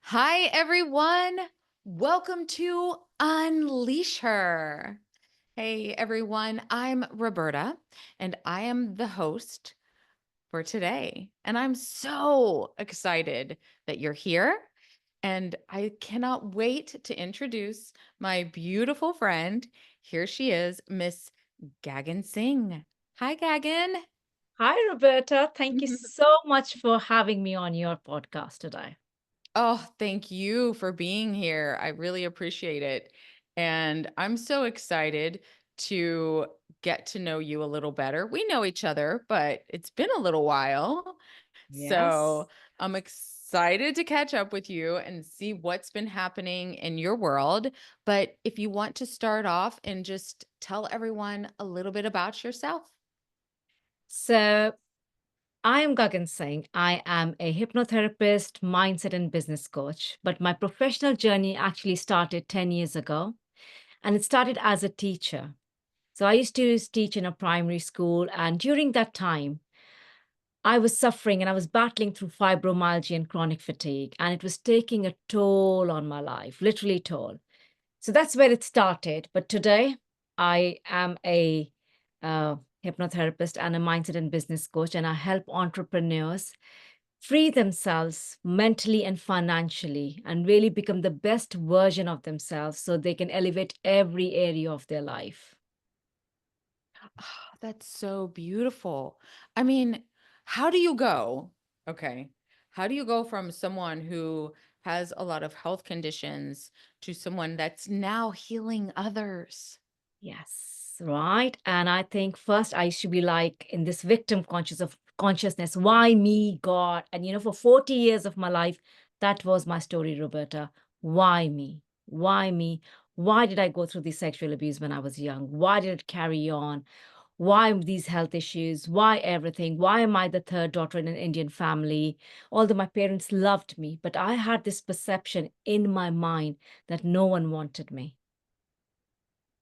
Hi, everyone. Welcome to Unleash Her. Hey, everyone. I'm Roberta, and I am the host for today. And I'm so excited that you're here. And I cannot wait to introduce my beautiful friend. Here she is, Miss Gagan Singh. Hi, Gagan. Hi, Roberta. Thank you so much for having me on your podcast today. Oh, thank you for being here. I really appreciate it. And I'm so excited to get to know you a little better. We know each other, but it's been a little while. Yes. So I'm excited to catch up with you and see what's been happening in your world. But if you want to start off and just tell everyone a little bit about yourself. So I am Gagan Singh. I am a hypnotherapist, mindset, and business coach. But my professional journey actually started 10 years ago, and it started as a teacher. So I used to teach in a primary school, and during that time, I was suffering and I was battling through fibromyalgia and chronic fatigue, and it was taking a toll on my life, literally toll. So that's where it started. But today, I am a uh, hypnotherapist and a mindset and business coach, and I help entrepreneurs free themselves mentally and financially and really become the best version of themselves so they can elevate every area of their life. Ah, that's so beautiful. I mean, how do you go? Okay. How do you go from someone who has a lot of health conditions to someone that's now healing others? Yes, right. And I think first I should be like in this victim consciousness. Why me, God? And for 40 years of my life, that was my story, Roberta. Why me? Why me? Why did I go through this sexual abuse when I was young? Why did it carry on? Why these health issues? Why everything? Why am I the third daughter in an Indian family? Although my parents loved me, but I had this perception in my mind that no one wanted me.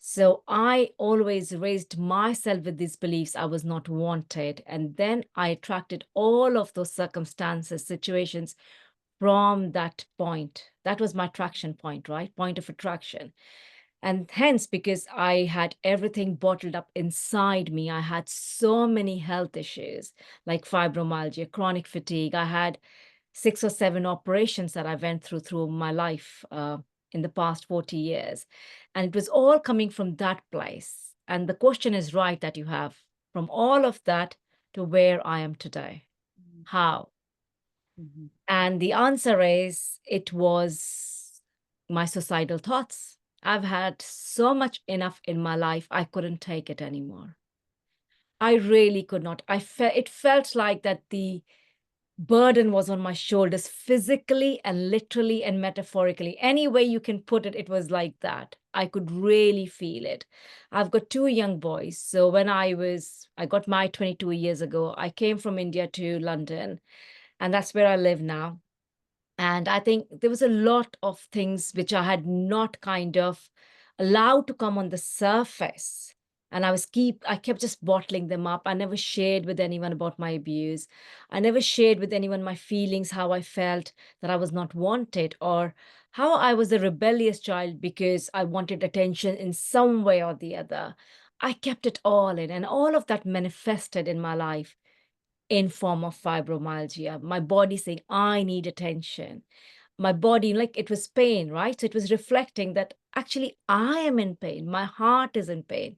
So I always raised myself with these beliefs I was not wanted. And then I attracted all of those circumstances, situations from that point. That was my attraction point, right? Point of attraction. And hence, because I had everything bottled up inside me, I had so many health issues like fibromyalgia, chronic fatigue. I had 6 or 7 operations that I went through my life in the past 40 years. And it was all coming from that place. And the question is right that you have from all of that to where I am today. Mhm, How? mhm. And the answer is it was my suicidal thoughts. I've had so much enough in my life, I couldn't take it anymore. I really could not. It felt like that the burden was on my shoulders physically and literally and metaphorically. Any way you can put it, it was like that. I could really feel it. I've got 2 young boys. So when I got married 22 years ago, I came from India to London, and that's where I live now. And I think there was a lot of things which I had not kind of allowed to come on the surface. And I kept just bottling them up. I never shared with anyone about my abuse. I never shared with anyone my feelings, how I felt that I was not wanted, or how I was a rebellious child because I wanted attention in some way or the other. I kept it all in, and all of that manifested in my life in form of fibromyalgia, my body saying, I need attention. My body, like it was pain, right? So it was reflecting that actually I am in pain. My heart is in pain.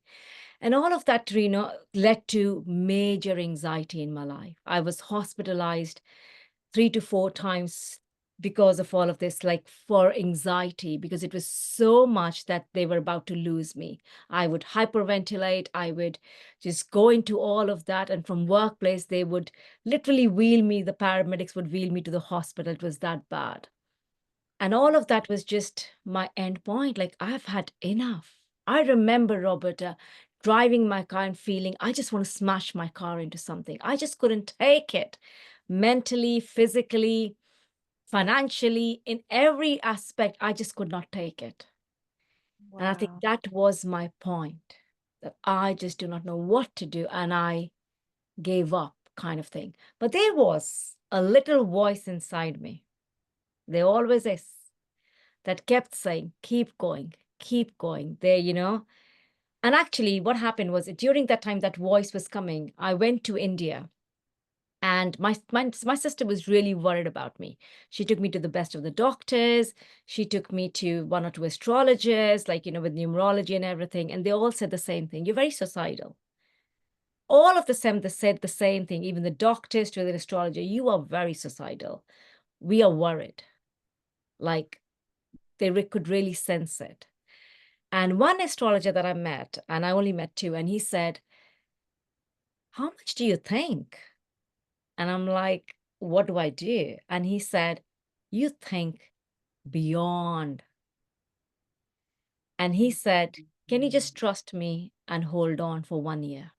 And all of that, led to major anxiety in my life. I was hospitalized 3 to 4 times because of all of this, like for anxiety, because it was so much that they were about to lose me. I would hyperventilate. I would just go into all of that. And from workplace, they would literally wheel me, the paramedics would wheel me to the hospital. It was that bad. And all of that was just my end point. Like, I've had enough. I remember, Roberta, driving my car and feeling I just want to smash my car into something. I just couldn't take it mentally, physically, financially, in every aspect. I just could not take it. And I think Wow. that was my point, that I just do not know what to do. And I gave up, kind of thing. But there was a little voice inside me There always is, that kept saying, keep going, keep going. And actually, what happened was during that time that voice was coming, I went to India. And my sister was really worried about me. She took me to the best of the doctors. She took me to one or two astrologers, like, with numerology and everything. And they all said the same thing. You're very suicidal. All of them, they said the same thing. Even the doctors to the astrologer, you are very suicidal. We are worried. Like could really sense it. And one astrologer that I met, and I only met two, and he said, how much do you think? And I'm like, what do I do? And he said, you think beyond. And he said, can you Mm. just trust me and hold on for 1 year?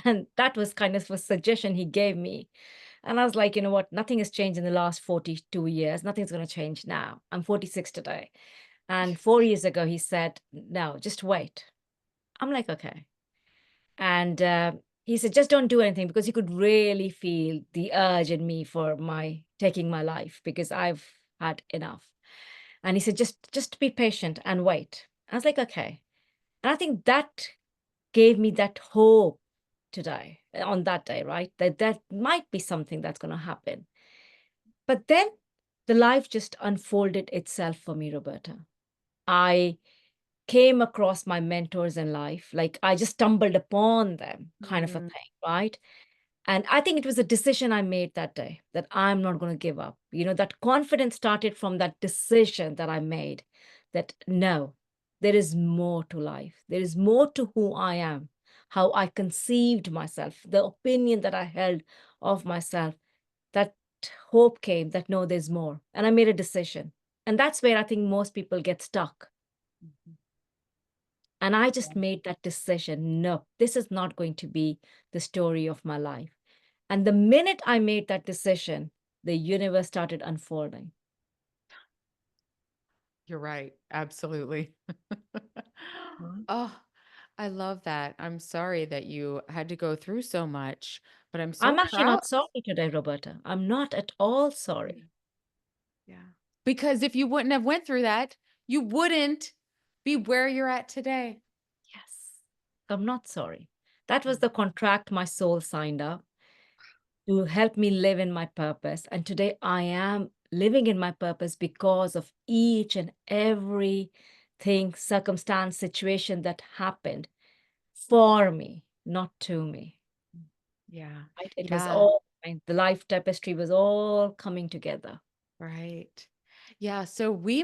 And that was kind of a suggestion he gave me. And I was like, you know what? Nothing has changed in the last 42 years. Nothing's going to change now. I'm 46 today. And 4 years ago, he said, no, just wait. I'm like, okay. And he said, just don't do anything because he could really feel the urge in me for my taking my life because I've had enough. And he said, just be patient and wait. I was like, okay. And I think that gave me that hope today, on that day, right? That might be something that's going to happen. But then the life just unfolded itself for me, Roberta. I came across my mentors in life, like I just stumbled upon them, kind of a Mm. thing, right? And I think it was a decision I made that day that I'm not going to give up. That confidence started from that decision that I made that no, there is more to life. There is more to who I am, how I conceived myself, the opinion that I held of myself. That hope came that no, there's more. And I made a decision. And that's where I think most people get stuck. Mhm. And I Yeah. just made that decision. No, this is not going to be the story of my life. And the minute I made that decision, the universe started unfolding. You're right. Absolutely. Mhm. Oh, I love that. I'm sorry that you had to go through so much, but I'm so I'm actually proud. not sorry today, Roberta. I'm not at all Yeah. sorry. Yeah. Because if you wouldn't have went through that, you wouldn't be where you're at today. Yes, I'm not sorry. That was Mm. the contract my soul signed up to help me live in my purpose. And today I am living in my purpose because of each and every thing, circumstance, situation that happened for me, not to me. Yeah. Right? It was Yeah. all, and the life tapestry was all coming together. Right. Yeah, so we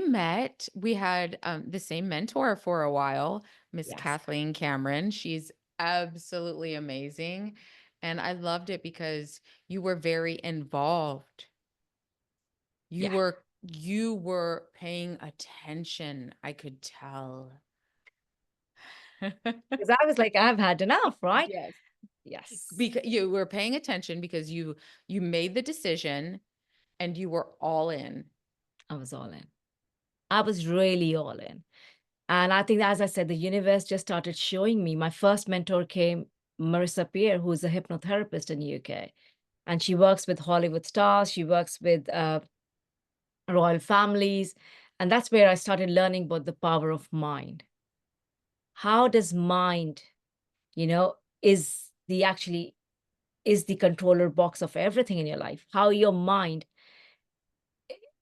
had the same mentor for a while, Miss Yes. Kathleen Cameron. She's absolutely amazing. And I loved it because you were very involved. You Yeah. were you were paying attention, I could tell. Because I was like, I've had enough, right? Yes. Yes. Because you were paying attention because you made the decision and you were all in. I was all in. I was really all in. And I think, as I said, the universe just started showing me. My first mentor came, Marissa Peer, who's a hypnotherapist in UK. And she works with Hollywood stars. She works with royal families. And that's where I started learning about the power of mind. How does mind, is the controller box of everything in your life? How your mind,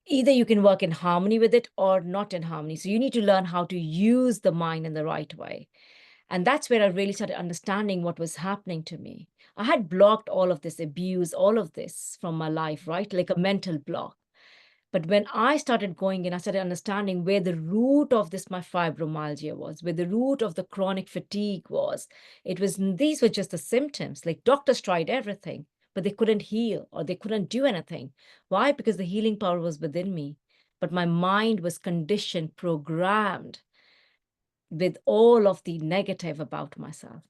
either you can work in harmony with it or not in harmony. So you need to learn how to use the mind in the right way. And that's where I really started understanding what was happening to me. I had blocked all of this abuse, all of this from my life, right? Like a mental block. But when I started going in, I started understanding where the root of this, my fibromyalgia was, where the root of the chronic fatigue was. These were just the symptoms. Like doctors tried everything, but they couldn't heal or they couldn't do anything. Why? Because the healing power was within me. But my mind was conditioned, programmed with all of the negative about myself.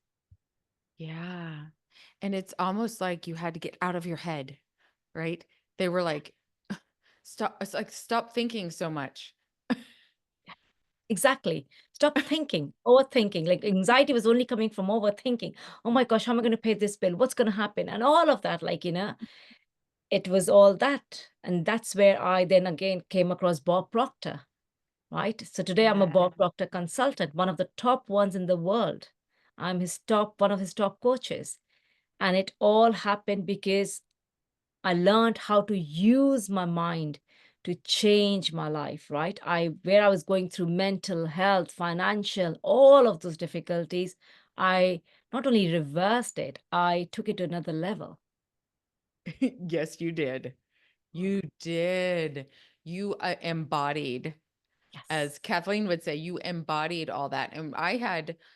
Yeah. And it's almost like you had to get out of your head, right? They were like, stop, it's like, stop thinking so much. Exactly. Stop thinking, overthinking. Like anxiety was only coming from overthinking. Oh my gosh, how am I going to pay this bill? What's going to happen? And all of that, it was all that. And that's where I then again came across Bob Proctor, right? So today I'm a Yeah. Bob Proctor consultant, one of the top ones in the world. I'm one of his top coaches. And it all happened because I learned how to use my mind to change my life, right? Where I was going through mental health, financial, all of those difficulties, I not only reversed it, I took it to another level. Yes, you did. You did. You embodied, Yes. as Kathleen would say, you embodied all that. And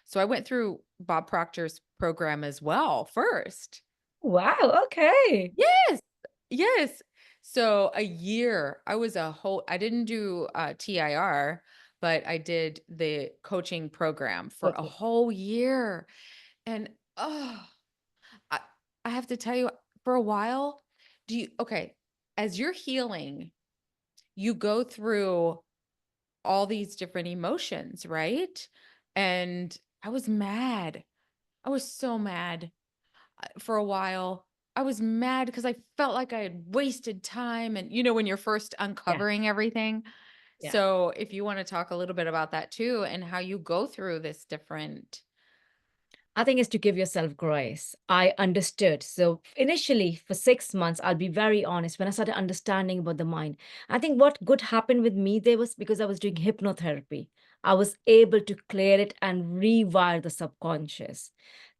so I went through Bob Proctor's program as well first. Wow. Okay. Yes. Yes. So a year, I didn't do TIR, but I did the coaching program for a Okay. whole year. And oh, I, I have to tell you, for a while, okay, as you're healing, you go through all these different emotions, right? And I was mad. I was so mad for a while. I was mad because I felt like I had wasted time. And when you're first Yeah. uncovering everything. Yeah. So, if you want to talk a little bit about that too, and how you go through this different. I think it's to give yourself grace. I understood. So initially, for 6 months, I'll be very honest, when I started understanding about the mind, I think what good happened with me there was because I was doing hypnotherapy. I was able to clear it and rewire the subconscious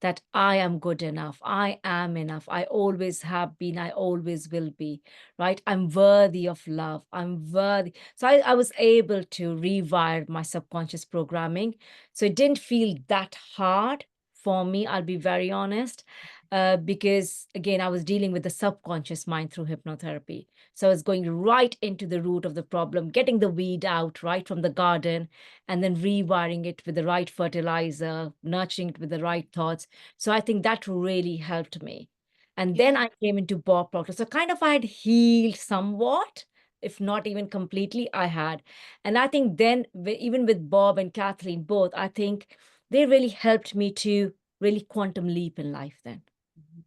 that I am good enough. I am enough. I always have been. I always will be. Right? I'm worthy of love. I'm worthy. So I was able to rewire my subconscious programming. So it didn't feel that hard for me, I'll be very honest, because again, I was dealing with the subconscious mind through hypnotherapy. So I was going right into the root of the problem, getting the weed out right from the garden, and then rewiring it with the right fertilizer, nurturing it with the right thoughts. So I think that really helped me. And then Yeah. I came into Bob Proctor. So kind of I had healed somewhat, if not even completely, I had. And I think then, even with Bob and Kathleen both, I think they really helped me to really quantum leap in life then. Mhm.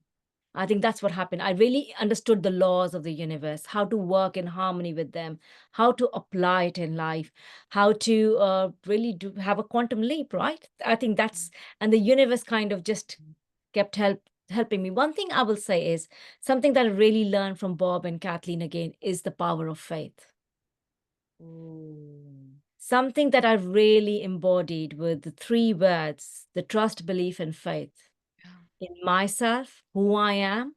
I think that's what happened. I really understood the laws of the universe, how to work in harmony with them, how to apply it in life, how to really have a quantum leap, right? I think and the universe kind of just kept helping me. One thing I will say is something that I really learned from Bob and Kathleen again is the power of faith. Ooh. Something that I really embodied with the three words, the trust, belief, and faith Yeah. in myself, who I am,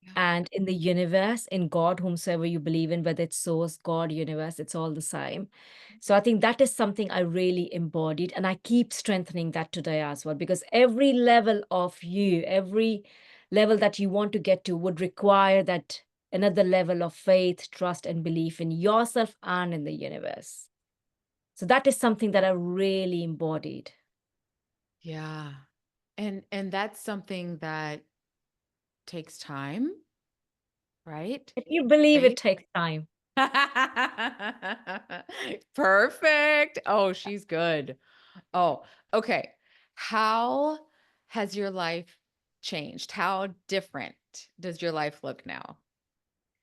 Yeah. and in the universe, in God, whomsoever you believe in, whether it's source, God, universe, it's all the same. So I think that is something I really embodied, and I keep strengthening that today as well, because every level of you, every level that you want to get to would require that another level of faith, trust, and belief in yourself and in the universe. So that is something that I really embodied. Yeah. And that's something that takes time, right? If you believe it Faith. takes time. Perfect. Oh, she's good. Oh, okay. How has your life changed? How different does your life look now?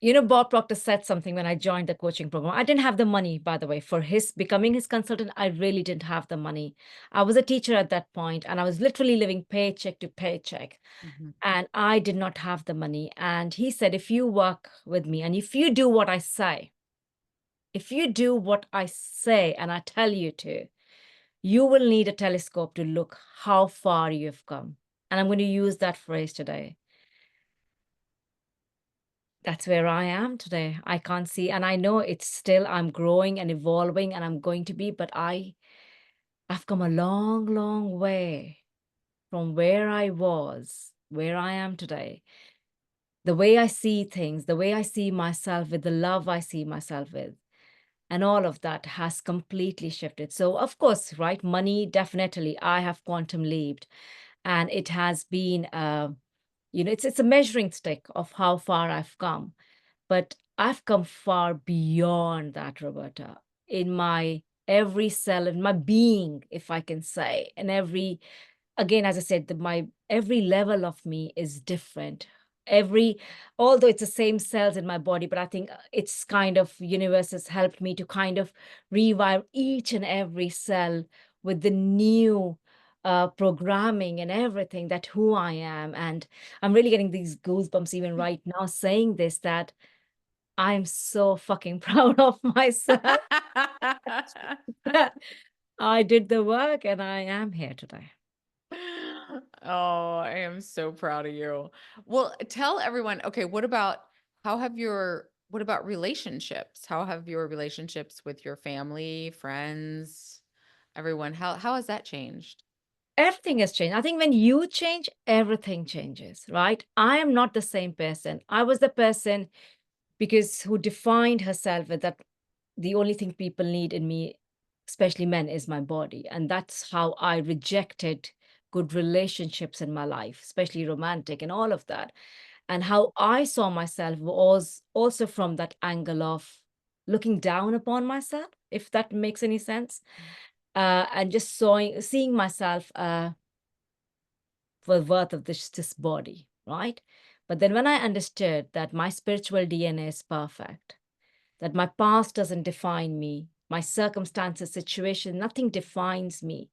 You know, Bob Proctor said something when I joined the coaching program. I didn't have the money, by the way, for his becoming his consultant. I really didn't have the money. I was a teacher at that point, and I was literally living paycheck to paycheck. Mhm. And I did not have the money. And he said, if you work with me and if you do what I say, if you do what I say and I tell you to, you will need a telescope to look how far you've come. And I'm going to use that phrase today. That's where I am today. I can't see, and I know it's still, I'm growing and evolving and I'm going to be, but I've come a long, long way from where I was, where I am today. The way I see things, the way I see myself with the love I see myself with, and all of that has completely shifted. So, of course, right, money, definitely, I have quantum leaped, and it has been, it's a measuring stick of how far I've come. But I've come far beyond that, Roberta, in my every cell, in my being, if I can say, and again, as I said, my every level of me is different. every although it's the same cells in my body, but I think it's kind of universe has helped me to kind of revive each and every cell with the new programming and everything that who I am. And I'm really getting these goosebumps even right now saying this, that I'm so fucking proud of myself that I did the work and I am here today. Oh, I am so proud of you. Well, tell everyone, okay, what about relationships? How have your relationships with your family, friends, everyone, how has that changed? Everything has changed. I think when you change, everything changes, right? I am not the same person. I was the person because who defined herself with that the only thing people need in me, especially men, is my body. And that's how I rejected good relationships in my life, especially romantic and all of that. And how I saw myself was also from that angle of looking down upon myself, if that makes any sense. And just seeing myself for the worth of this body, right? But then when I understood that my spiritual DNA is perfect, that my past doesn't define me, my circumstances, situation, nothing defines me.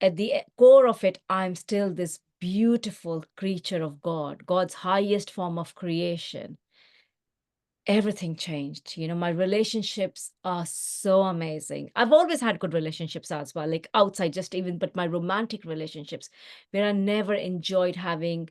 At the core of it, I'm still this beautiful creature of God, God's highest form of creation. Everything changed. My relationships are so amazing. I've always had good relationships as well, like outside, just even, but my romantic relationships, where I never enjoyed having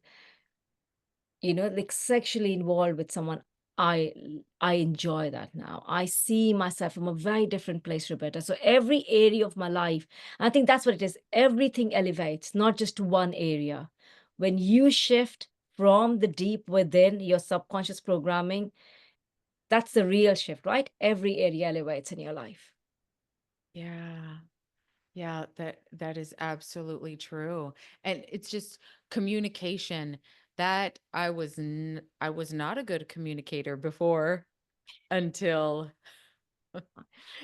like sexually involved with someone, I enjoy that now. I see myself from a very different place, Roberta. So every area of my life, I think that's what it is. Everything elevates, not just one area. When you shift from the deep within your subconscious programming, that's the real shift, right? Every area elevates in your life. Yeah. Yeah, that is absolutely true. And it's just communication that I was not a good communicator before until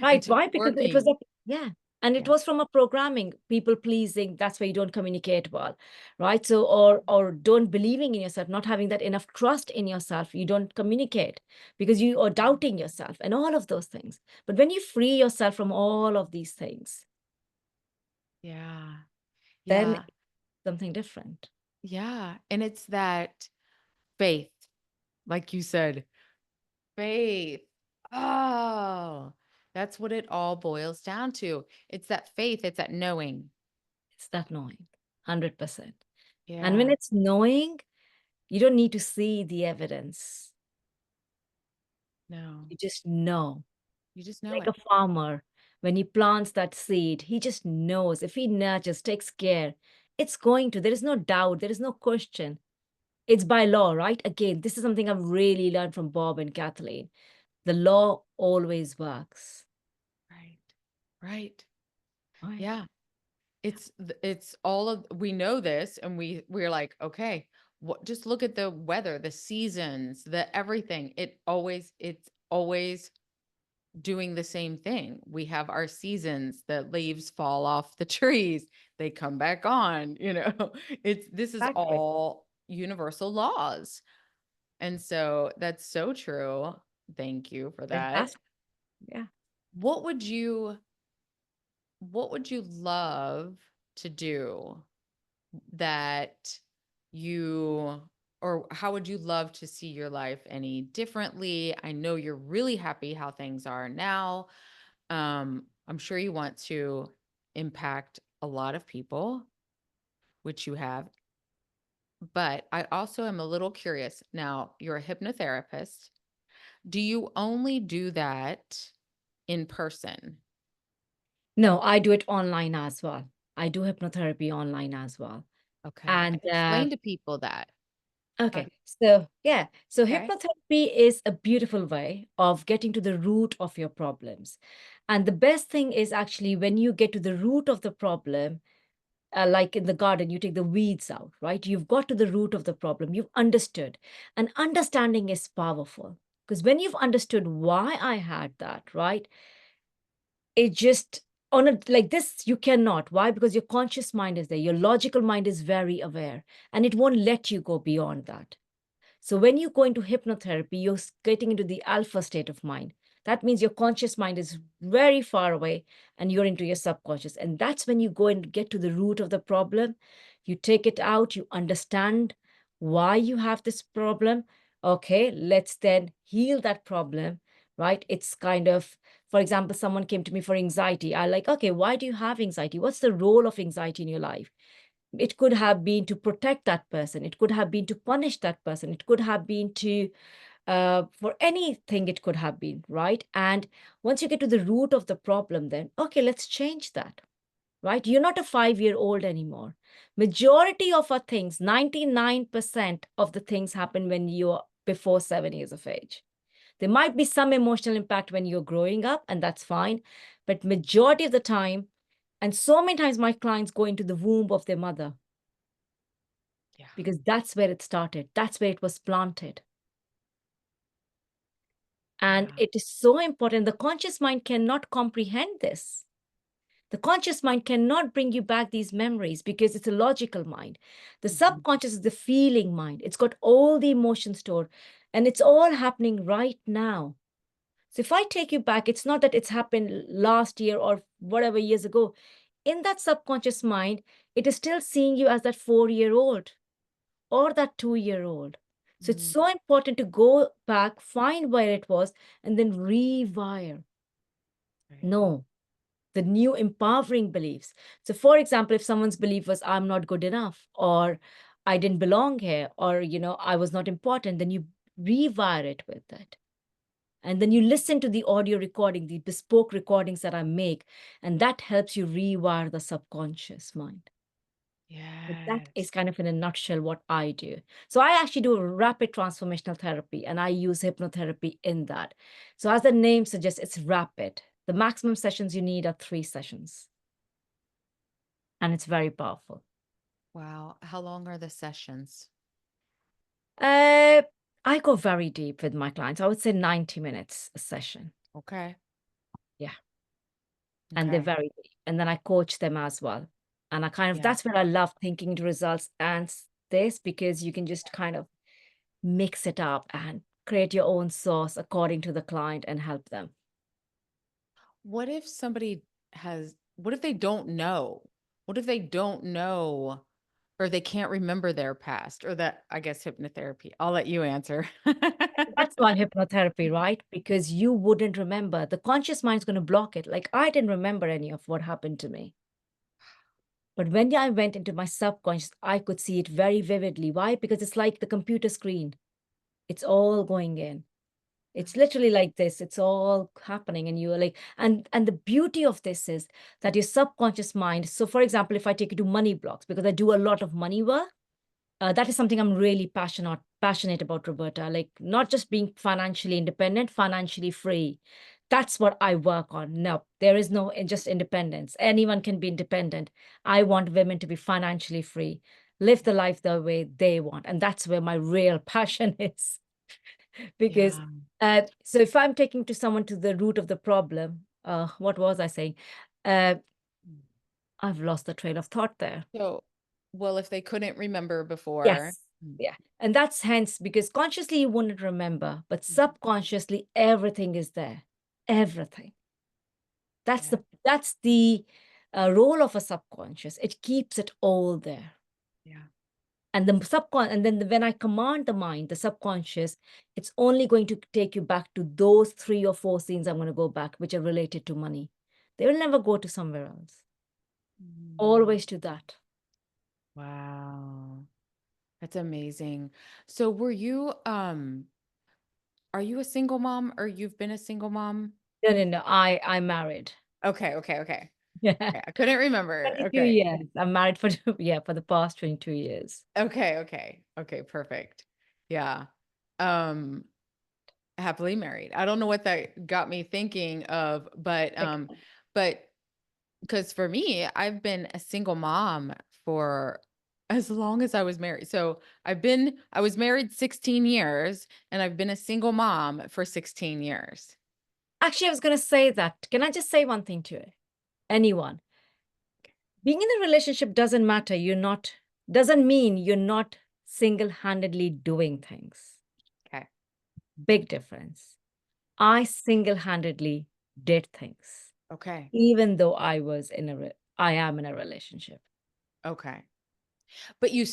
Right. until Why? Because it was working. a yeah. And it Yeah. was from a programming, people pleasing, that's why you don't communicate well, right? So or don't believing in yourself, not having that enough trust in yourself, you don't communicate because you are doubting yourself and all of those things. But when you free yourself from all of these things, Yeah. then Yeah. something different. Yeah. And it's that faith, like you said, faith. Oh, that's what it all boils down to. It's that faith, it's that knowing. It's that knowing, 100%. And when Yeah. it's knowing, you don't need to see the evidence. No. You just know. You just know Like it. a farmer, when he plants that seed, he just knows if he nurtures, takes care, it's going to. There is no doubt, there is no question. It's by law, right? Again, this is something I've really learned from Bob and Kathleen. The law always works, Right. Right. right? Yeah. It's all of we know this and we're like, okay, what just look at the weather, the seasons, the everything. It's always doing the same thing. We have our seasons, the leaves fall off the trees, they come back on, you know. It's this is Exactly. all universal laws. And so that's so true. Thank you for that. Fantastic. Yeah. What would you what would you love to do that you or how would you love to see your life any differently? I know you're really happy how things are now. I'm sure you want to impact a lot of people, which you have, but I also am a little curious. Now, you're a hypnotherapist. Do you only do that in person? No, I do it online as well. I do hypnotherapy online as well. Okay. And Explain to people that. How okay. do So, yeah. So, okay. hypnotherapy is a beautiful way of getting to the root of your problems. And the best thing is actually when you get to the root of the problem, like in the garden, you take the weeds out, right? You've got to the root of the problem. You've understood. And understanding is powerful because when you've understood why I had that, right? It just on a like this, you cannot. Why? Because your conscious mind is there. Your logical mind is very aware and it won't let you go beyond that. So when you go into hypnotherapy, you're getting into the alpha state of mind. That means your conscious mind is very far away and you're into your subconscious. And that's when you go and get to the root of the problem. You take it out, you understand why you have this problem. Okay, let's then heal that problem, right? It's kind of, for example, someone came to me for anxiety. I like, okay, why do you have anxiety? What's the role of anxiety in your life? It could have been to protect that person. It could have been to punish that person. It could have been to, for anything, it could have been, right? And once you get to the root of the problem, then, okay, let's change that, right? You're not a 5-year-old anymore. Majority of our things, 99% of the things happen when you're before 7 years of age. There might be some emotional impact when you're growing up, and that's fine. But majority of the time, and so many times my clients go into the womb of their mother Yeah. because that's where it started. That's where it was planted. And Yeah. it is so important. The conscious mind cannot comprehend this. The conscious mind cannot bring you back these memories because it's a logical mind. The Mhm. subconscious is the feeling mind. It's got all the emotions stored and it's all happening right now. So if I take you back, it's not that it's happened last year or whatever years ago. In that subconscious mind, it is still seeing you as that 4-year-old or that 2-year-old. So it's Mm. so important to go back, find where it was, and then rewire. Right. No, the new empowering beliefs. So, for example, if someone's belief was, I'm not good enough, or I didn't belong here, or, I was not important, then you rewire it with that. And then you listen to the audio recording, the bespoke recordings that I make, and that helps you rewire the subconscious mind. But that is Yes. kind of in a nutshell what I do. So I actually do rapid transformational therapy and I use hypnotherapy in that. So as the name suggests, it's rapid. The maximum sessions you need are 3 sessions, and it's very powerful. Wow. How long are the sessions? Uh, I go very deep with my clients. I would say 90 minutes a session. Okay. Yeah. And they're Okay. very deep. And then I coach them as well. And I kind of, Yeah. that's where I love thinking the results and this because you can just kind of mix it up and create your own sauce according to the client and help them. What if somebody what if they don't know? What if they don't know or they can't remember their past or that, I guess, hypnotherapy? I'll let you answer. That's why hypnotherapy, right? Because you wouldn't remember. The conscious mind's going to block it. Like I didn't remember any of what happened to me. But when I went into my subconscious, I could see it very vividly. Why? Because it's like the computer screen. It's all going in. It's literally like this. It's all happening, and you're like, and the beauty of this is that your subconscious mind. So, for example, if I take you to money blocks, because I do a lot of money work, that is something I'm really passionate about, Roberta. Like not just being financially independent, financially free. That's what I work on. No, there is no just independence. Anyone can be independent. I want women to be financially free, live the life the way they want, and that's where my real passion is. Because Yeah. so if I'm taking to someone to the root of the problem, what was I saying? Uh, I've lost the train of thought there. So, well, if they couldn't remember before. Yes. Mm. Yeah. And that's hence because consciously you wouldn't remember, but subconsciously everything is there. Everything. Yeah. That's the role of a subconscious. It keeps it all there. Yeah. And when I command the mind, the subconscious, it's only going to take you back to those 3 or 4 scenes I'm going to go back, which are related to money. They will never go to somewhere else. Mm. Always to that. Wow. That's amazing. So are you a single mom or you've been a single mom? No, no, no. I'm married. Okay, okay, okay. Yeah. Okay, I couldn't remember. 22 Okay. years. I'm married for yeah, for the past 22 years. Okay, okay. Okay, perfect. Yeah. Um, happily married. I don't know what that got me thinking of, Like, but because for me, I've been a single mom for as long as I was married. So I was married 16 years and I've been a single mom for 16 years. actually, I was going to say that. Can I just say one thing to anyone? Being in a relationship doesn't mean you're not single-handedly doing things. Big difference. I single-handedly did things, Okay. even though I am in a relationship. Okay. But you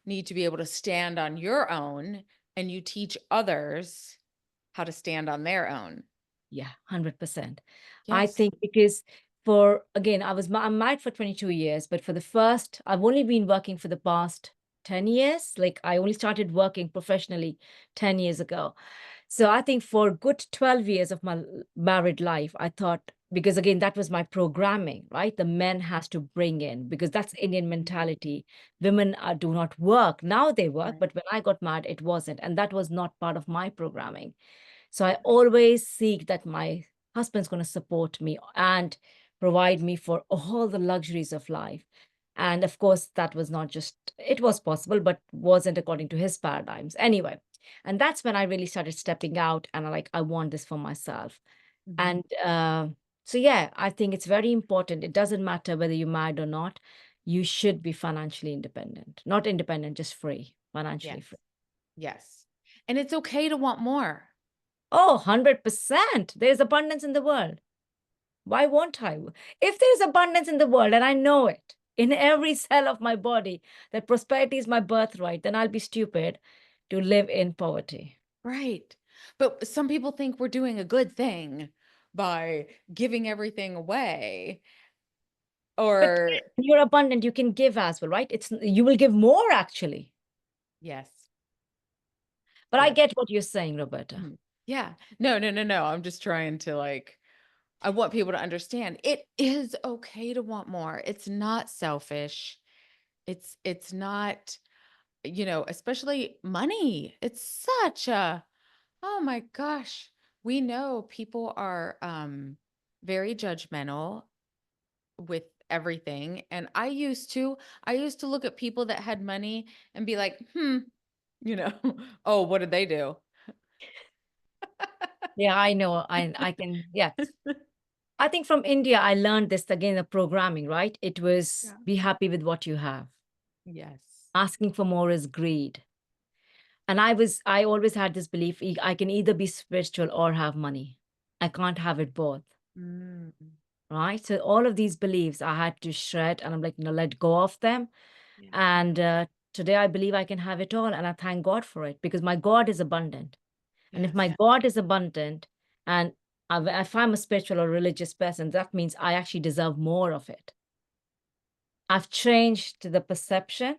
need to be able to stand on your own, and you teach others how to stand on their own. Yeah, 100%. I Yes. think because for again, I'm married for 22 years, but for the first I've only been working for the past 10 years. Like I only started working professionally 10 years ago. So I think for a good 12 years of my married life, I thought because again, that was my programming, right? The men has to bring in because that's Indian Mhm. mentality. Women do not work. Now they work, Right. but when I got married, it wasn't. And that was not part of my programming. So I Right. always seek that my husband's going to support me and provide me for all the luxuries of life. And of course, that was not just, it was possible, but wasn't according to his paradigms. Anyway, and that's when I really started stepping out and I want this for myself. Mhm. And so, yeah, I think it's very important. It doesn't matter whether you're married or not. You should be financially independent, not independent, just free, financially Yes. free. Yes. And it's okay to want more. Oh, 100%. There's abundance in the world. Why won't I? If there's abundance in the world and I know it in every cell of my body that prosperity is my birthright, then I'll be stupid to live in poverty. Right. But some people think we're doing a good thing by giving everything away But or when you're abundant, you can give as well, right? You will give more actually. yes. But I Yes. get what you're saying, Roberta. Mhm. Yeah. No, no, no, no. I'm just trying to I want people to understand it is okay to want more. It's not selfish. It's not, especially money. It's such a oh my gosh. We know people are very judgmental with everything. And I used to look at people that had money and be like, you know, oh, what did they do? Yeah, I know. I can, yeah. I think from India, I learned this again, the programming, right? It was Yeah. be happy with what you have. Yes. Asking for more is greed. And I always had this belief I can either be spiritual or have money. I can't have it both. Mm, Right. So all of these beliefs I had to shred and I'm like, let go of them. yeah. And today I believe I can have it all. And I thank God for it because my God is abundant. And if my Yes. God is abundant and if I'm a spiritual or religious person, that means I actually deserve more of it. I've changed the perception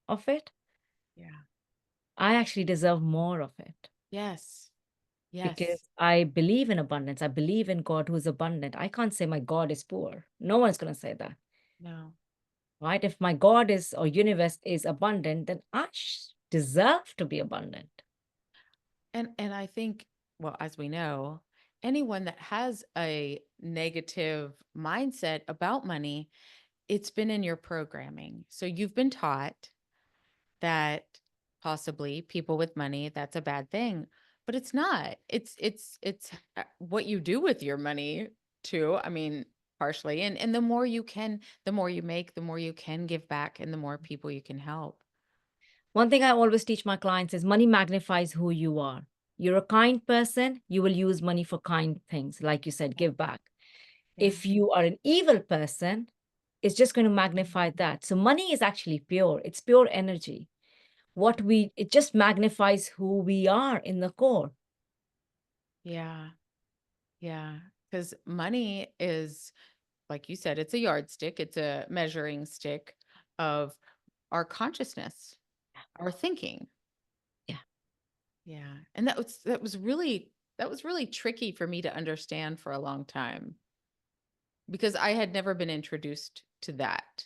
of it. Yeah. I actually deserve more of it. Yes. Yes. Because I believe in abundance. I believe in God who's abundant. I can't say my God is poor. No one's going to say that, No. right? If my God is or universe is abundant, then deserve to be abundant. And I think, well, as we know, anyone that has a negative mindset about money, it's been in your programming. So you've been taught that possibly people with money, that's a bad thing, but it's not. It's what you do with your money too. I mean, partially. And the more you make, the more you can give back and the more people you can help. One thing I always teach my clients is money magnifies who you are. You're a kind person, you will use money for kind things. Like you said, Yeah. give back. Yeah. If you are an evil person, it's just going to magnify that. So money is actually pure. It's pure energy. It just magnifies who we are in the core. Yeah. Yeah. Because money is, like you said, it's a yardstick, it's a measuring stick of our consciousness, our thinking. Yeah. Yeah. And that was really tricky for me to understand for a long time because I had never been introduced to that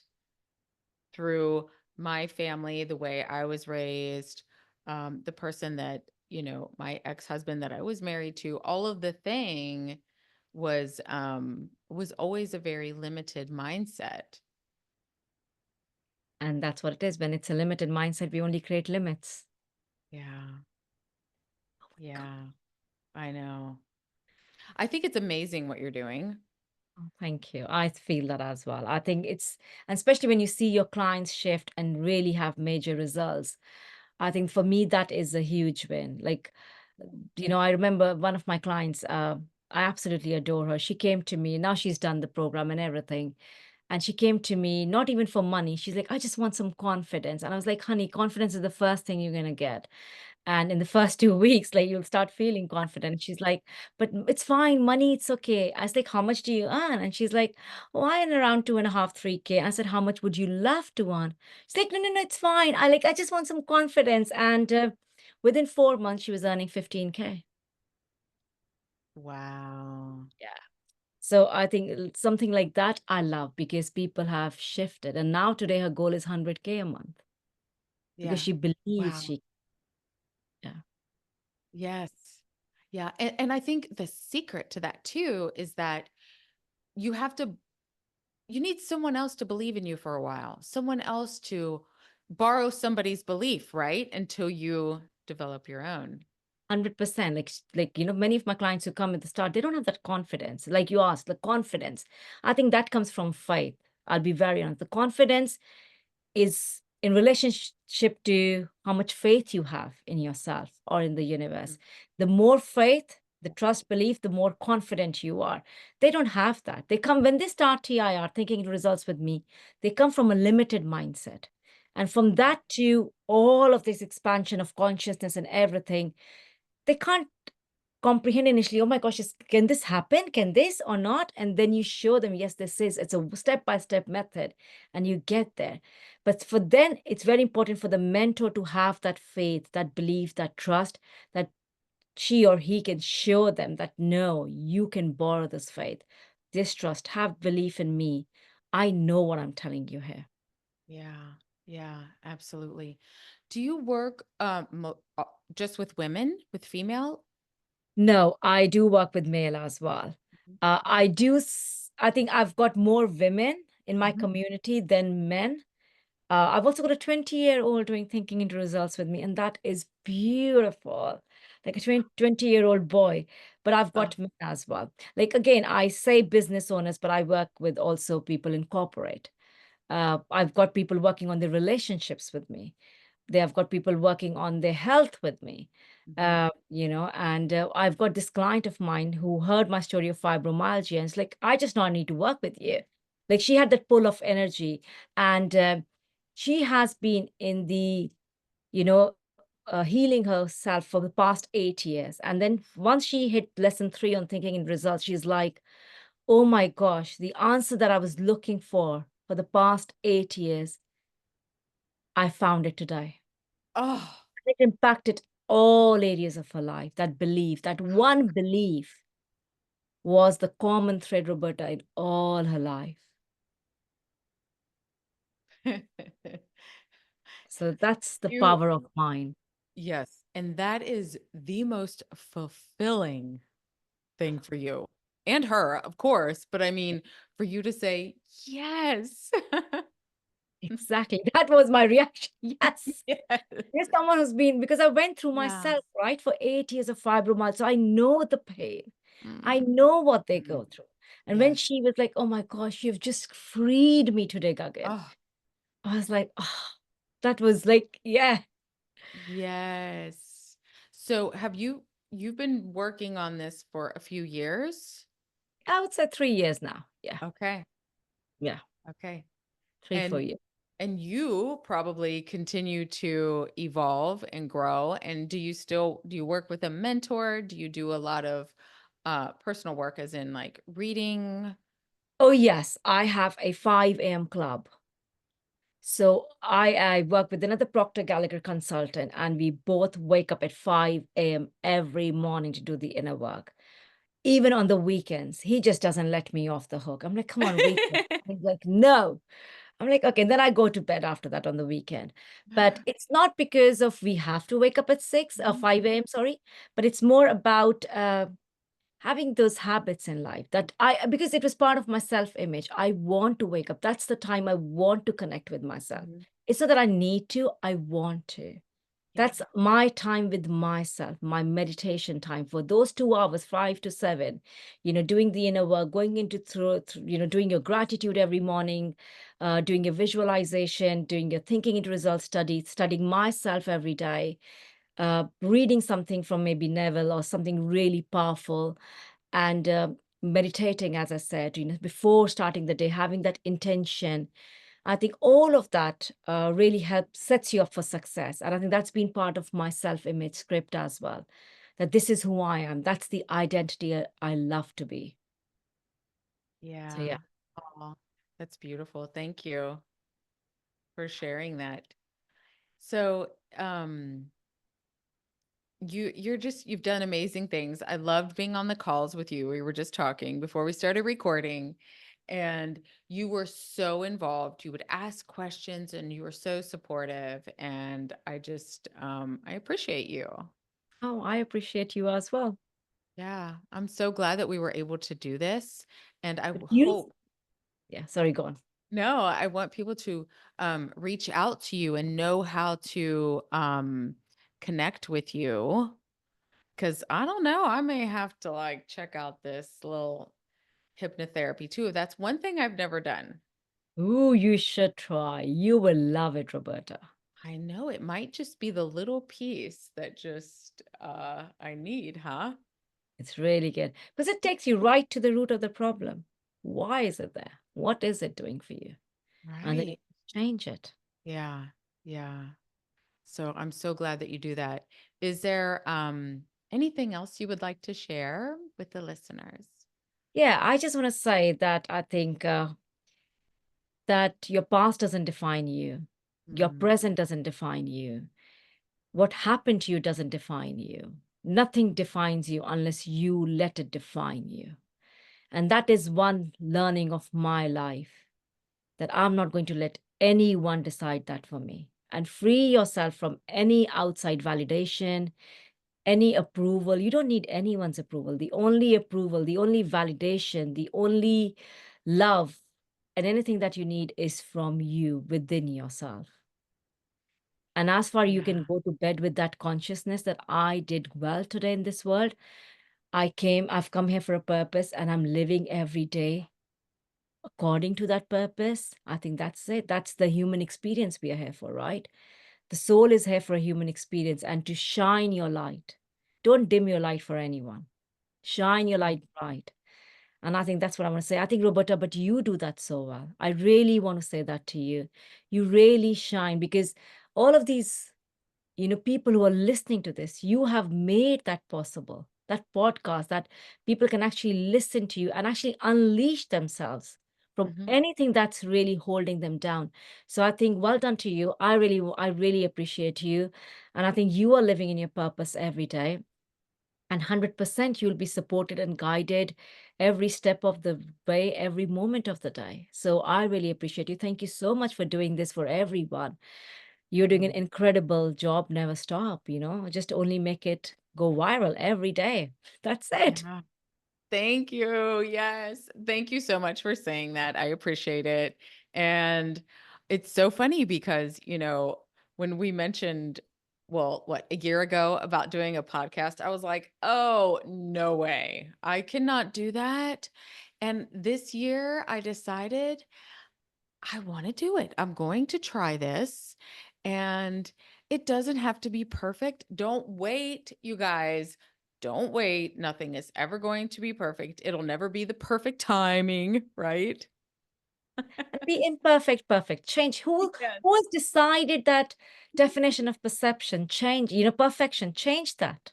through my family, the way I was raised, the person that, my ex-husband that I was married to, all of the thing was always a very limited mindset. And that's what it is. When it's a limited mindset, we only create limits. Yeah. Oh my God. Yeah. I know. I think it's amazing what you're doing. Oh, thank you. I feel that as well. And especially when you see your clients shift and really have major results. I think for me, that is a huge win. Like, I remember one of my clients, I absolutely adore her. She came to me, now she's done the program and everything. And she came to me, not even for money. She's like, I just want some confidence. And I was like, honey, confidence is the first thing you're going to get. And in the first 2 weeks, like you'll start feeling confident. She's like, but it's fine, money, it's okay. I was like, how much do you earn? And she's like, oh, I earn around 2.5, 3K. I said, how much would you love to earn? She's like, no, no, no, it's fine. I just want some confidence. And within 4 months, she was earning 15K. Wow. Yeah. So I think something like that I love because people have shifted. And now today her goal is 100K a month because Yeah. she believes Wow. she, yeah, Yes. Yeah. And I think the secret to that too is that you have to, you need someone else to believe in you for a while, someone else to borrow somebody's belief, right? Until you develop your own. 100%. Many of my clients who come at the start, they don't have that confidence. Like you asked, the confidence. I think that comes from faith. I'll be very honest. The confidence is in relationship to how much faith you have in yourself or in the universe. The more faith, the trust, belief, the more confident you are. They don't have that. They come when they start TIR thinking results with me, they come from a limited mindset. And from Mhm. that to all of this expansion of consciousness and everything, they can't comprehend initially, oh my gosh, can this happen? Can this or not? And then you show them, yes, this is. It's a step-by-step method, and you get there. But for then, it's very important for the mentor to have that faith, that belief, that trust, that she or he can show them that, no, you can borrow this faith, this trust, have belief in me. I know what I'm telling you here. Yeah. Yeah, absolutely. Do you work just with women, with female? No, I do work with male as well. Mhm. I think I've got more women in my Mhm. community than men. I've also got a 20-year-old doing thinking into results with me, and that is beautiful. Like a 20-year-old boy, but I've Oh, got men as well. Like again, I say business owners, but I work with also people in corporate. I've got people working on their relationships with me. They have got people working on their health with me. mhm. And I've got this client of mine who heard my story of fibromyalgia and it's like, I just not need to work with you. Like she had that pull of energy, and she has been in the, you know, healing herself for the past 8 years. And then once she hit lesson 3 on thinking in results, she's like, oh my gosh, the answer that I was looking for the past 8 years, I found it today. Oh, It impacted all areas of her life. That belief, that one belief was the common thread, Roberta, in all her life. So that's the you, power of mind. yes. And that is the most fulfilling thing for you and her, of course. But I mean, for you to say, yes. Exactly. That was my reaction. Yes. Yes. There's someone who's been, because I went through Yeah. myself, right, for 8 years of fibromyalgia. So I know the pain. I Mm, know what they mhm. go through. And when Yes. she was like, oh my gosh, you've just freed me today, Gagan. Oh, I was like, oh, that was like, yeah, yes. So have you've been working on this for a few years? I would say 3 years now. Yeah. Okay. Yeah. Okay. Three, four And years. and you probably continue to evolve and grow. And do you work with a mentor? Do you do a lot of personal work as in like reading? Oh, yes. I have a 5 a.m. club. So I work with another Proctor Gallagher consultant, and we both wake up at 5 a.m. every morning to do the inner work. Even on the weekends, he just doesn't let me off the hook. I'm like, come on, weekend. He's like, no. I'm like, okay. And then I go to bed after that on the weekend. But it's not because of we have to wake up at 6 or Mhm. 5 a.m., sorry, but it's more about having those habits in life that because it was part of my self-image. I want to wake up. That's the time I want to connect with myself. Mhm. It's not that I need to, I want to. Yeah. That's my time with myself, my meditation time for those 2 hours, 5 to 7, doing the inner work, going into doing your gratitude every morning, doing your visualization, doing your thinking into results study, studying myself every day, reading something from maybe Neville or something really powerful, and meditating, as I said, before starting the day, having that intention. I think all of that really helps, sets you up for success. And I think that's been part of my self image script as well. That this is who I am. That's the identity I love to be. So, yeah. Yeah. Oh, that's beautiful. Thank you for sharing that. So, you've done amazing things. I loved being on the calls with you. We were just talking before we started recording, and you were so involved. You would ask questions and you were so supportive, and I appreciate you. Oh, I appreciate you as well. Yeah, I'm so glad that we were able to do this, and But you, hope yeah, sorry, go on. no, I want people to reach out to you and know how to connect with you. Because I don't know, I may have to like check out this little hypnotherapy too. That's one thing I've never done. Ooh, you should try. You will love it, Roberta. I know it might just be the little piece that just I need, huh? It's really good because it takes you right to the root of the problem. Why is it there? What is it doing for you? And then you Right. change it. Yeah. Yeah. So I'm so glad that you do that. Is there anything else you would like to share with the listeners? Yeah, I just want to say that I think that your past doesn't define you, your Mm, present doesn't define you, what happened to you doesn't define you. Nothing defines you unless you let it define you. And that is one learning of my life, that I'm not going to let anyone decide that for me. And free yourself from any outside validation, any approval. You don't need anyone's approval, the only validation, the only love, and anything that you need is from you within yourself. And as far you can yeah. go to bed with that consciousness that I did well today in this world, I've come here for a purpose and I'm living every day according to that purpose. I think that's it. That's the human experience we are here for, right? The soul is here for a human experience and to shine your light. Don't dim your light for anyone. Shine your Mm, light bright. And I think that's what I want to say. I think, Roberta, but you do that so well. I really want to say that to you. You really shine because all of these, people who are listening to this, you have made that possible. That podcast, that people can actually listen to you and actually unleash themselves from mhm. anything that's really holding them down. So I think well done to you. I really appreciate you. And I think you are living in your purpose every day. And 100% you'll be supported and guided every step of the way, every moment of the day. So I really appreciate you. Thank you so much for doing this for everyone. You're doing an Mm, incredible job. Never stop, just only make it go viral every day. That's it. yeah. Thank you. Yes. Thank you so much for saying that. I appreciate it. And it's so funny because, when we mentioned, well, what, a year ago about doing a podcast, I was like, oh, no way. I cannot do that. And this year I decided I want to do it. I'm going to try this. And it doesn't have to be perfect. Don't wait, you guys. Don't wait. Nothing is ever going to be perfect. It'll never be the perfect timing, right? And be imperfect, perfect. Change. Yes. Who has decided that definition of perception? Change, perfection. Change that.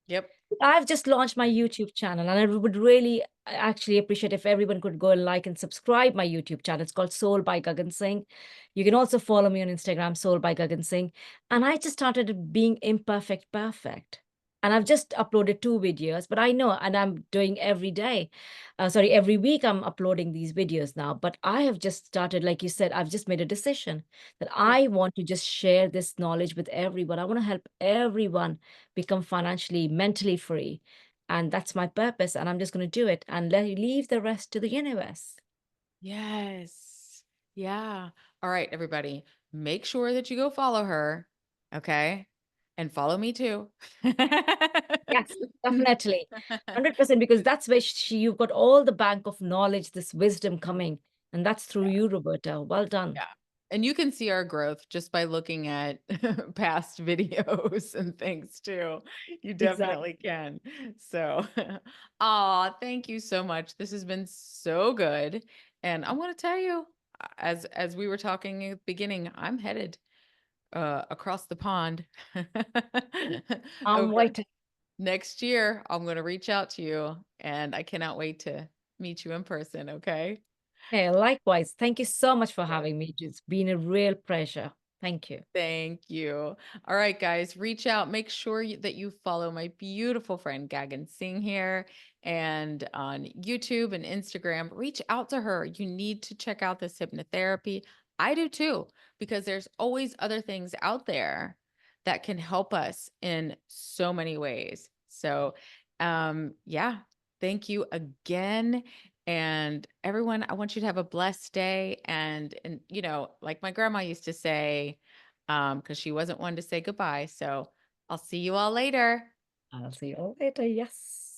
Yep. I've just launched my YouTube channel, and I would really actually appreciate if everyone could go and like and subscribe my YouTube channel. It's called Soul by Gagan Singh. You can also follow me on Instagram, Soul by Gagan Singh. And I just started being imperfect, perfect. And I've just uploaded 2 videos, but I know, and I'm doing every day. Sorry, every week I'm uploading these videos now. But I have just started, like you said, I've just made a decision that Yep. I want to just share this knowledge with everyone. I want to help everyone become financially, mentally free. And that's my purpose. And I'm just going to do it and leave the rest to the universe. Yes. Yeah. All right, everybody. Make sure that you go follow her. Okay. And follow me too. Yes, definitely. 100% because that's where you've got all the bank of knowledge, this wisdom coming, and that's through you, Roberta. Well done. Yeah. And you can see our growth just by looking at past videos and things too. You Exactly. definitely can. So, aw, thank you so much. This has been so good. And I want to tell you, as we were talking at the beginning, I'm headed across the pond I'm over waiting. next year. I'm going to reach out to you, and I cannot wait to meet you in person. Okay. Hey, likewise. Thank you so much for having me. It's been a real pleasure. Thank you. Thank you. All right, guys, reach out. Make sure that you follow my beautiful friend Gagan Singh here and on YouTube and Instagram. Reach out to her. You need to check out this hypnotherapy. I do too, because there's always other things out there that can help us in so many ways. So, yeah, thank you again. And everyone, I want you to have a blessed day. And like my grandma used to say, because she wasn't one to say goodbye. So I'll see you all later. I'll see you all later. Yes.